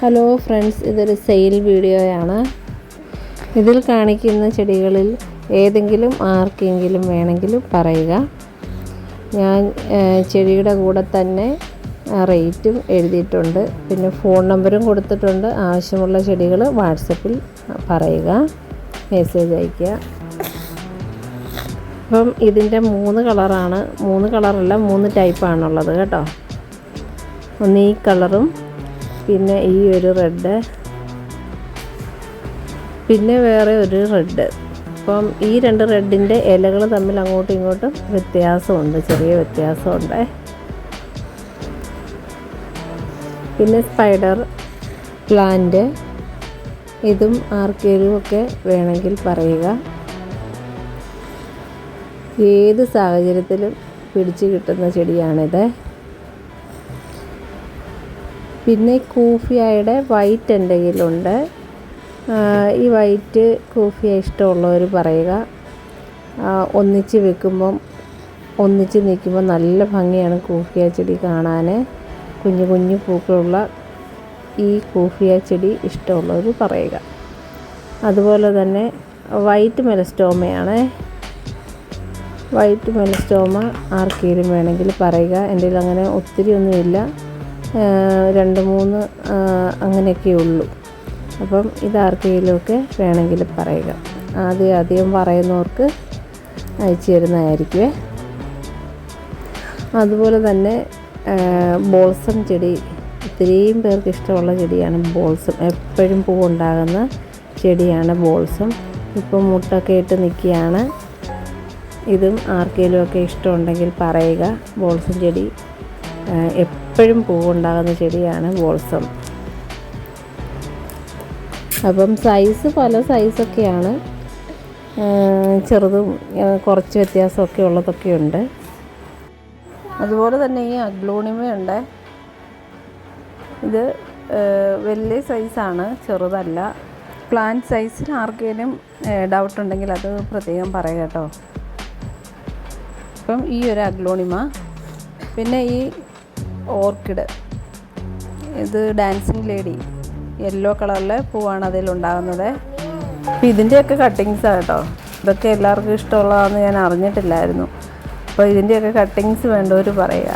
Hello friends, ഇതൊരു sale വീഡിയോയാണ്. ഇതിൽ കാണിക്കുന്ന ചെടികളിൽ ഏതെങ്കിലും ആർക്കെങ്കിലും വേണമെങ്കിലും പറയുക. ഞാൻ ചെടിയുടെ കൂടെ തന്നെ റേറ്റും എഴുതിയിട്ടുണ്ട്, പിന്നെ ഫോൺ നമ്പറും കൊടുത്തിട്ടുണ്ട്. ആവശ്യമുള്ള ചെടികൾ വാട്സപ്പിൽ പറയുക, മെസ്സേജ് അയയ്ക്കുക. അപ്പം ഇതിൻ്റെ 3 കളറാണ്, 3 കളറല്ല 3 ടൈപ്പാണുള്ളത് കേട്ടോ. ഒന്ന് ഈ കളറും, പിന്നെ ഈ ഒരു റെഡ്, പിന്നെ വേറെ ഒരു റെഡ്. അപ്പം ഈ 2 റെഡിൻ്റെ ഇലകൾ തമ്മിൽ അങ്ങോട്ടും ഇങ്ങോട്ടും വ്യത്യാസമുണ്ട്, ചെറിയ വ്യത്യാസമുണ്ട്. പിന്നെ സ്പൈഡർ പ്ലാന്റ്, ഇതും ആർക്കെങ്കിലും ഒക്കെ വേണമെങ്കിൽ പറയുക. ഏത് സാഹചര്യത്തിലും പിടിച്ചു കിട്ടുന്ന ചെടിയാണിത്. പിന്നെ കൂഫിയയുടെ വൈറ്റ് എൻ്റെ കയ്യിലുണ്ട്. ഈ വൈറ്റ് കൂഫിയ ഇഷ്ടമുള്ളവർ പറയുക. ഒന്നിച്ച് വെക്കുമ്പം, ഒന്നിച്ച് നിൽക്കുമ്പോൾ നല്ല ഭംഗിയാണ് കൂഫിയ ചെടി കാണാൻ. കുഞ്ഞു കുഞ്ഞു പൂക്കളുള്ള ഈ കൂഫിയ ചെടി ഇഷ്ടമുള്ളവർ പറയുക. അതുപോലെ തന്നെ വൈറ്റ് മെലസ്റ്റോമയാണ്. വൈറ്റ് മെലസ്റ്റോമ ആർക്കെങ്കിലും വേണമെങ്കിൽ പറയുക. എൻ്റെ കയ്യിൽ അങ്ങനെ ഒത്തിരി ഒന്നുമില്ല, 2-3 അങ്ങനെയൊക്കെ ഉള്ളൂ. അപ്പം ഇതാർക്കെങ്കിലുമൊക്കെ വേണമെങ്കിൽ പറയുക. അധികം പറയുന്നവർക്ക് അയച്ചു തരുന്നതായിരിക്കുമേ. അതുപോലെ തന്നെ ബോൾസം ചെടി, ഇത്രയും പേർക്ക് ഇഷ്ടമുള്ള ചെടിയാണ് ബോൾസം. എപ്പോഴും പൂവുണ്ടാകുന്ന ചെടിയാണ് ബോൾസം. ഇപ്പം മുട്ടൊക്കെ ഇട്ട് നിൽക്കുകയാണ്. ഇതും ആർക്കെങ്കിലുമൊക്കെ ഇഷ്ടമുണ്ടെങ്കിൽ പറയുക. ബോൾസം ചെടി എപ്പോഴും പൂവുണ്ടാകുന്ന ചെടിയാണ് ബോൾസം. അപ്പം സൈസ് പല സൈസൊക്കെയാണ്, ചെറുതും കുറച്ച് വ്യത്യാസമൊക്കെ ഉള്ളതൊക്കെ ഉണ്ട്. അതുപോലെ തന്നെ ഈ അഗ്ലോണിമയുണ്ട്. ഇത് വലിയ സൈസാണ്, ചെറുതല്ല. പ്ലാന്റ് സൈസിൽ ആർക്കെങ്കിലും ഡൗട്ട് ഉണ്ടെങ്കിൽ അത് പ്രത്യേകം പറയാം കേട്ടോ. ഇപ്പം ഈ ഒരു അഗ്ലോണിമ, പിന്നെ ഈ ഓർക്കിഡ്, ഇത് ഡാൻസിങ് ലേഡി, യെല്ലോ കളറിലെ പൂവാണ് അതിലുണ്ടാകുന്നത്. അപ്പോൾ ഇതിൻ്റെയൊക്കെ കട്ടിങ്സാണ് കേട്ടോ. ഇതൊക്കെ എല്ലാവർക്കും ഇഷ്ടമുള്ളതാണെന്ന് ഞാൻ അറിഞ്ഞിട്ടില്ലായിരുന്നു. അപ്പോൾ ഇതിൻ്റെയൊക്കെ കട്ടിങ്സ് വേണ്ടവർ പറയുക.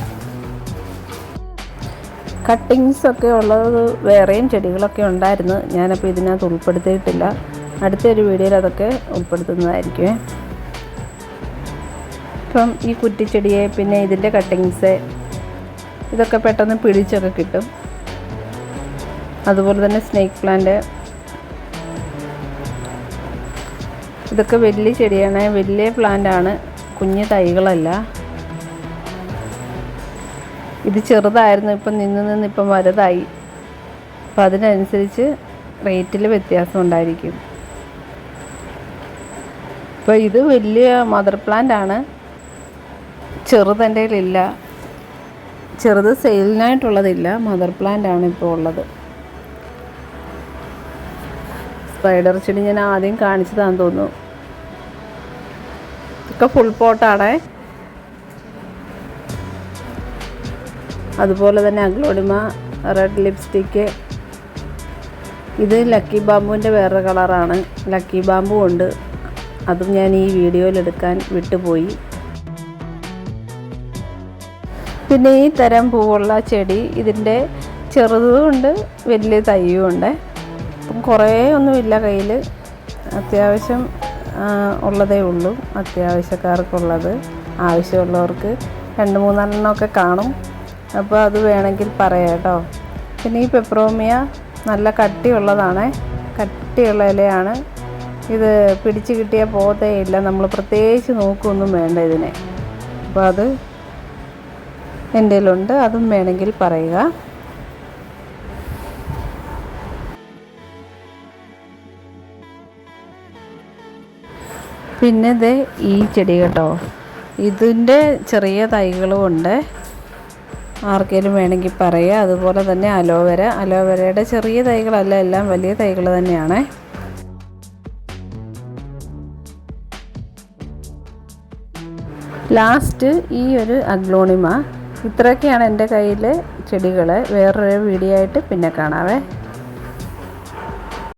കട്ടിങ്സൊക്കെ ഉള്ളത് വേറെയും ചെടികളൊക്കെ ഉണ്ടായിരുന്നു, ഞാനപ്പോൾ ഇതിനകത്ത് ഉൾപ്പെടുത്തിയിട്ടില്ല. അടുത്തൊരു വീഡിയോയിൽ അതൊക്കെ ഉൾപ്പെടുത്തുന്നതായിരിക്കുമേ. ഇപ്പം ഈ കുറ്റിച്ചെടിയെ, പിന്നെ ഇതിൻ്റെ കട്ടിങ്സ്, ഇതൊക്കെ പെട്ടെന്ന് പിടിച്ചൊക്കെ കിട്ടും. അതുപോലെ തന്നെ സ്നേക്ക് പ്ലാന്റ്, ഇതൊക്കെ വലിയ ചെടിയാണ്, വലിയ പ്ലാന്റാണ്, കുഞ്ഞു തൈകളല്ല. ഇത് ചെറുതായിരുന്നു, ഇപ്പം നിന്ന് ഇപ്പം വലുതായി. അപ്പം അതിനനുസരിച്ച് റേറ്റിൽ വ്യത്യാസം ഉണ്ടായിരിക്കും. അപ്പോൾ ഇത് വലിയ മദർ പ്ലാന്റ് ആണ്, ചെറുത് എൻ്റെ കയ്യിലില്ല. ചെറുത് സെയിലിനായിട്ടുള്ളതില്ല, മദർ പ്ലാന്റ് ആണ് ഇപ്പോൾ ഉള്ളത്. സ്പൈഡർ ചെടി ഞാൻ ആദ്യം കാണിച്ചതാണെന്ന് തോന്നുന്നു. ഒക്കെ ഫുൾ പോട്ടാണേ. അതുപോലെ തന്നെ അഗ്ലോണിമ, റെഡ് ലിപ്സ്റ്റിക്ക്, ഇത് ലക്കി ബാമ്പുവിൻ്റെ വേറൊരു കളറാണ്. ലക്കി ബാമ്പു ഉണ്ട്, അതും ഞാൻ ഈ വീഡിയോയിൽ എടുക്കാൻ വിട്ടുപോയി. പിന്നെ ഈ തരം പൂവുള്ള ചെടി, ഇതിൻ്റെ ചെറുതുമുണ്ട് വലിയ തൈയും ഉണ്ട്. അപ്പം കുറേ ഒന്നുമില്ല കയ്യിൽ, അത്യാവശ്യം ഉള്ളതേ ഉള്ളൂ. അത്യാവശ്യക്കാർക്കുള്ളത്, ആവശ്യമുള്ളവർക്ക് 2-3 എണ്ണമൊക്കെ കാണും. അപ്പോൾ അത് വേണമെങ്കിൽ പറയാം കേട്ടോ. പിന്നെ ഈ പെപ്രോമിയ നല്ല കട്ടിയുള്ളതാണ്, കട്ടിയുള്ള ഇലയാണ്. ഇത് പിടിച്ച് കിട്ടിയാൽ പോകത്തേ ഇല്ല, നമ്മൾ പ്രത്യേകിച്ച് നോക്കുകയൊന്നും വേണ്ട ഇതിനെ. അപ്പോൾ അത് എൻ്റെ കയ്യിലുണ്ട്, അതും വേണമെങ്കിൽ പറയുക. പിന്നെ ഇത് ഈ ചെടി കേട്ടോ, ഇതിൻ്റെ ചെറിയ തൈകളും ഉണ്ട്, ആർക്കെങ്കിലും വേണമെങ്കിൽ പറയുക. അതുപോലെ തന്നെ അലോവേര, അലോവേരയുടെ ചെറിയ തൈകളല്ല, എല്ലാം വലിയ തൈകൾ തന്നെയാണ്. ലാസ്റ്റ് ഈ ഒരു അഗ്ലോണിമ. ഇത്രയൊക്കെയാണ് എൻ്റെ കയ്യിൽ ചെടികൾ. വേറൊരു വീഡിയോ ആയിട്ട് പിന്നെ കാണാവേ.